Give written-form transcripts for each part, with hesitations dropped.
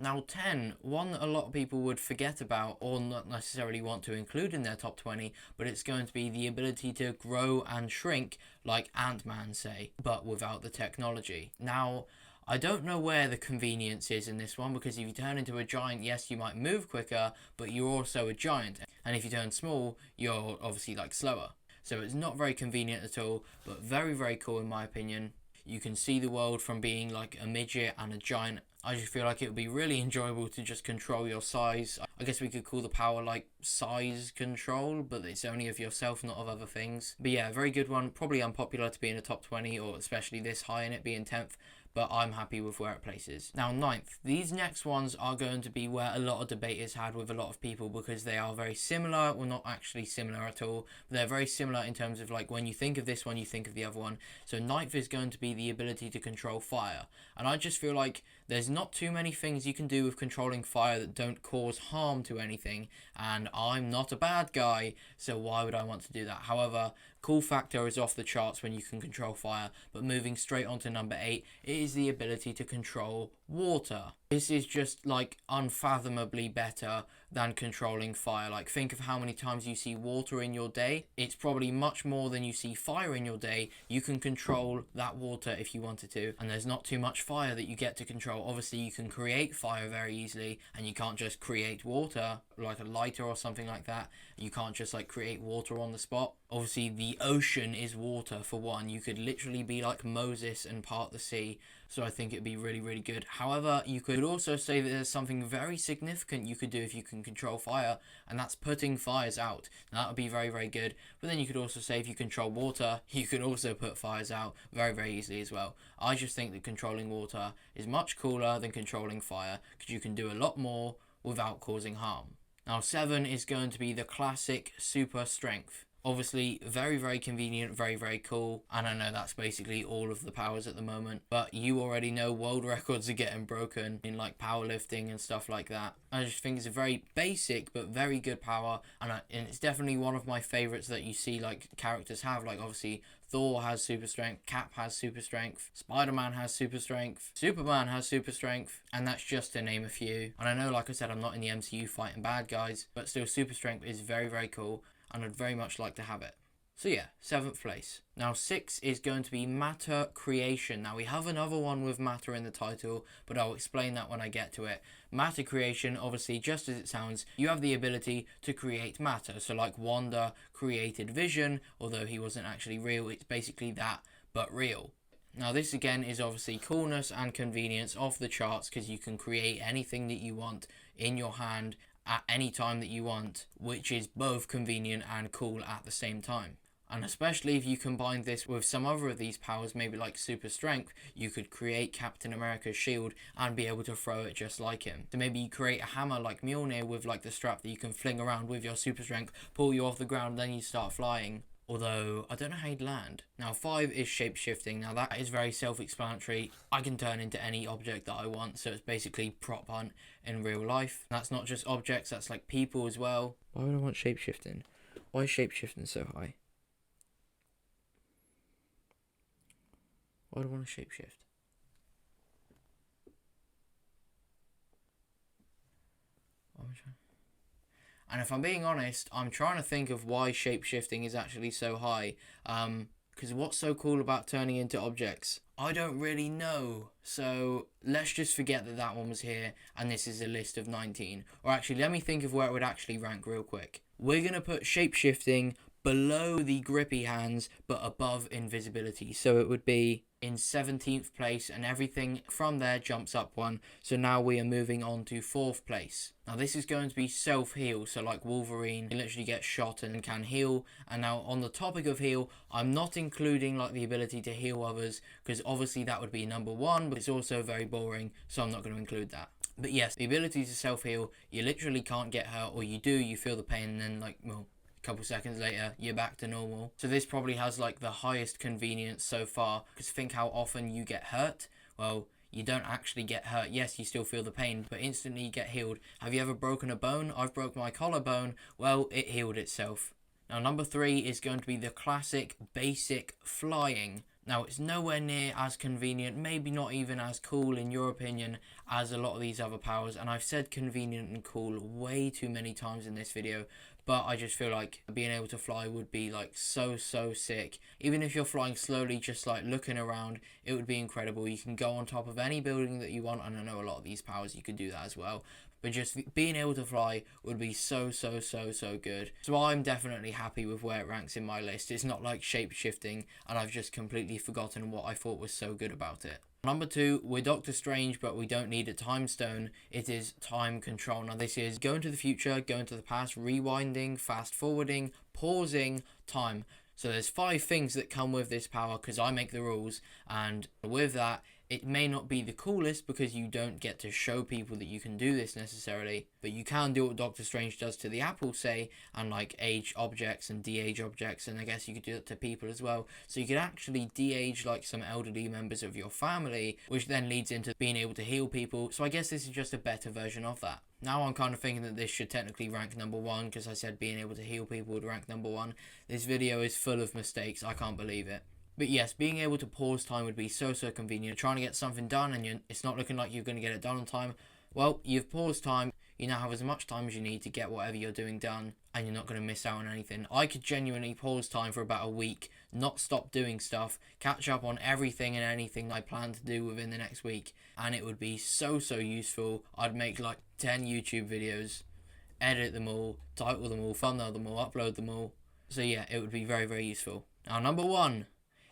Now 10, one that a lot of people would forget about or not necessarily want to include in their top 20, but it's going to be the ability to grow and shrink like Ant-Man, say, but without the technology. Now, I don't know where the convenience is in this one, because if you turn into a giant, yes, you might move quicker, but you're also a giant. And if you turn small, you're obviously like slower. So it's not very convenient at all, but very, very cool in my opinion. You can see the world from being like a midget and a giant. I just feel like it would be really enjoyable to just control your size. I guess we could call the power like size control, but it's only of yourself, not of other things. But yeah, very good one. Probably unpopular to be in the top 20, or especially this high in it being 10th. But I'm happy with where it places. Now 9th, these next ones are going to be where a lot of debate is had with a lot of people, because they are very similar, well not actually similar at all, but they're very similar in terms of like when you think of this one you think of the other one. So 9th is going to be the ability to control fire, and I just feel like there's not too many things you can do with controlling fire that don't cause harm to anything, and I'm not a bad guy, so why would I want to do that? However, cool factor is off the charts when you can control fire. But moving straight on to number 8, it is the ability to control water. This is just like unfathomably better than controlling fire. Like, think of how many times you see water in your day. It's probably much more than you see fire in your day. You can control that water if you wanted to, and there's not too much fire that you get to control. Obviously you can create fire very easily, and you can't just create water like a lighter or something like that. You can't just like create water on the spot. Obviously the ocean is water for one. You could literally be like Moses and part the sea. So I think it'd be really, really good. However, you could also say that there's something very significant you could do if you can control fire, and that's putting fires out. Now, that would be very, very good. But then you could also say if you control water, you could also put fires out very, very easily as well. I just think that controlling water is much cooler than controlling fire, because you can do a lot more without causing harm. Now 7 is going to be the classic super strength. Obviously, very, very convenient, very, very cool. And I know that's basically all of the powers at the moment. But you already know world records are getting broken in like powerlifting and stuff like that. I just think it's a very basic but very good power. And it's definitely one of my favourites that you see like characters have. Like obviously Thor has super strength, Cap has super strength, Spider-Man has super strength, Superman has super strength, and that's just to name a few. And I know, like I said, I'm not in the MCU fighting bad guys, but still super strength is very, very cool, and I'd very much like to have it. So yeah, 7th place. Now 6 is going to be matter creation. Now we have another one with matter in the title, but I'll explain that when I get to it. Matter creation, obviously, just as it sounds, you have the ability to create matter. So like Wanda created Vision, although he wasn't actually real, it's basically that, but real. Now this again is obviously coolness and convenience off the charts, because you can create anything that you want in your hand at any time that you want, which is both convenient and cool at the same time. And especially if you combine this with some other of these powers, maybe like super strength, you could create Captain America's shield and be able to throw it just like him. So maybe you create a hammer like Mjolnir with like the strap that you can fling around with your super strength, pull you off the ground, then you start flying. Although, I don't know how you'd land. Now 5 is shape-shifting. Now that is very self-explanatory. I can turn into any object that I want, so it's basically prop hunt in real life. And that's not just objects, that's like people as well. Why would I want shape-shifting? Why is shape-shifting so high? Why do I want to shape-shift? And if I'm being honest, I'm trying to think of why shape-shifting is actually so high. Because what's so cool about turning into objects? I don't really know. So let's just forget that that one was here, and this is a list of 19. Or actually, let me think of where it would actually rank real quick. We're going to put shape-shifting below the grippy hands, but above invisibility. So it would be in 17th place, and everything from there jumps up one. So now we are moving on to 4th place. Now this is going to be self-heal, so like Wolverine, he literally gets shot and can heal. And now on the topic of heal, I'm not including like the ability to heal others, because obviously that would be number 1, but it's also very boring, so I'm not going to include that. But yes, the ability to self-heal, you literally can't get hurt, or you do, you feel the pain, and then like, well, couple seconds later you're back to normal. So this probably has like the highest convenience so far, because think how often you get hurt. Well, you don't actually get hurt. Yes, you still feel the pain, but instantly you get healed. Have you ever broken a bone? I've broke my collarbone. Well, it healed itself. Now number 3 is going to be the classic basic flying. Now, it's nowhere near as convenient, maybe not even as cool in your opinion, as a lot of these other powers, and I've said convenient and cool way too many times in this video, but I just feel like being able to fly would be like so sick. Even if you're flying slowly, just like looking around, it would be incredible. You can go on top of any building that you want, and I know a lot of these powers you could do that as well. But just being able to fly would be so good. So I'm definitely happy with where it ranks in my list. It's not like shape-shifting and I've just completely forgotten what I thought was so good about it. Number 2, we're Doctor Strange, but we don't need a time stone. It is time control. Now this is going to the future, going to the past, rewinding, fast forwarding, pausing, time. So there's 5 things that come with this power because I make the rules, and with that, it may not be the coolest because you don't get to show people that you can do this necessarily, but you can do what Doctor Strange does to the apple, say, and like age objects and de-age objects, and I guess you could do it to people as well. So you could actually de-age like some elderly members of your family, which then leads into being able to heal people. So I guess this is just a better version of that. Now I'm kind of thinking that this should technically rank number 1 because I said being able to heal people would rank number 1. This video is full of mistakes, I can't believe it. But yes, being able to pause time would be so convenient. Trying to get something done and it's not looking like you're going to get it done on time. Well, you've paused time. You now have as much time as you need to get whatever you're doing done, and you're not going to miss out on anything. I could genuinely pause time for about a week, not stop doing stuff, catch up on everything and anything I plan to do within the next week, and it would be so useful. I'd make like 10 YouTube videos, edit them all, title them all, thumbnail them all, upload them all. So yeah, it would be very useful. Now number 1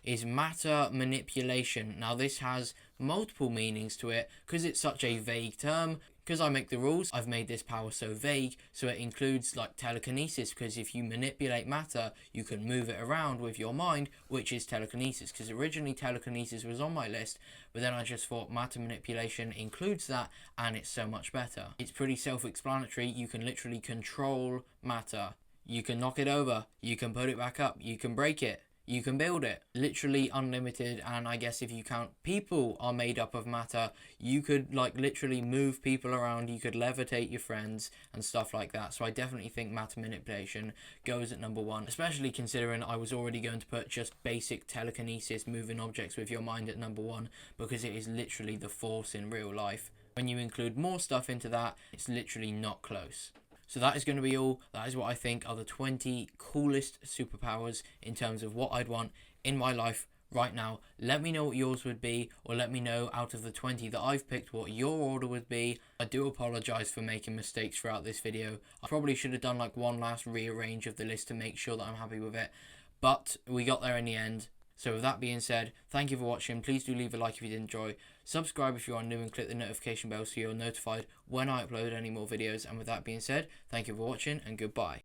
is matter manipulation. Now this has multiple meanings to it because it's such a vague term. Because I make the rules, I've made this power so vague, so it includes like telekinesis, because if you manipulate matter, you can move it around with your mind, which is telekinesis. Because originally telekinesis was on my list, but then I just thought matter manipulation includes that, and it's so much better. It's pretty self-explanatory. You can literally control matter. You can knock it over, you can put it back up, you can break it, you can build it. Literally unlimited. And I guess if you count people are made up of matter, you could like literally move people around, you could levitate your friends and stuff like that. So I definitely think matter manipulation goes at number 1, especially considering I was already going to put just basic telekinesis, moving objects with your mind, at number 1, because it is literally the force in real life. When you include more stuff into that, it's literally not close. So that is going to be all. That is what I think are the 20 coolest superpowers in terms of what I'd want in my life right now. Let me know what yours would be, or let me know out of the 20 that I've picked what your order would be. I do apologise for making mistakes throughout this video. I probably should have done like one last rearrange of the list to make sure that I'm happy with it, but we got there in the end. So with that being said, thank you for watching. Please do leave a like if you did enjoy. Subscribe if you are new and click the notification bell so you're notified when I upload any more videos. And with that being said, thank you for watching and goodbye.